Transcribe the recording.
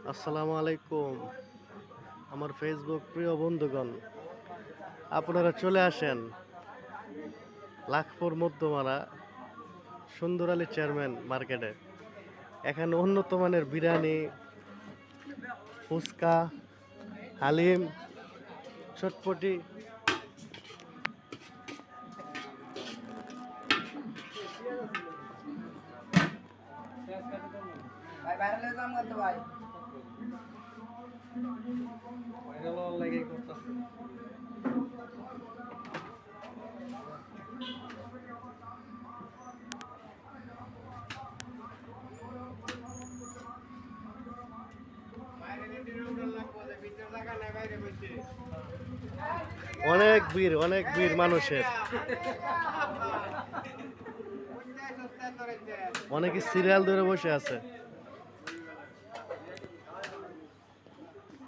আসসালামু আলাইকুম আমার ফেসবুক প্রিয় বন্ধুগণ, আপনারা চলে আসেন লাখপুর মধ্যমারা সুন্দর আলী চেয়ারম্যান মার্কেটে। এখানে উন্নত মানের বিরিয়ানি, ফুচকা, হালিম, চটপটি ভাই বাইরে যাম কত ভাই অনেক ভিড় মানুষের। অনেকে সিরিয়াল ধরে বসে আছে।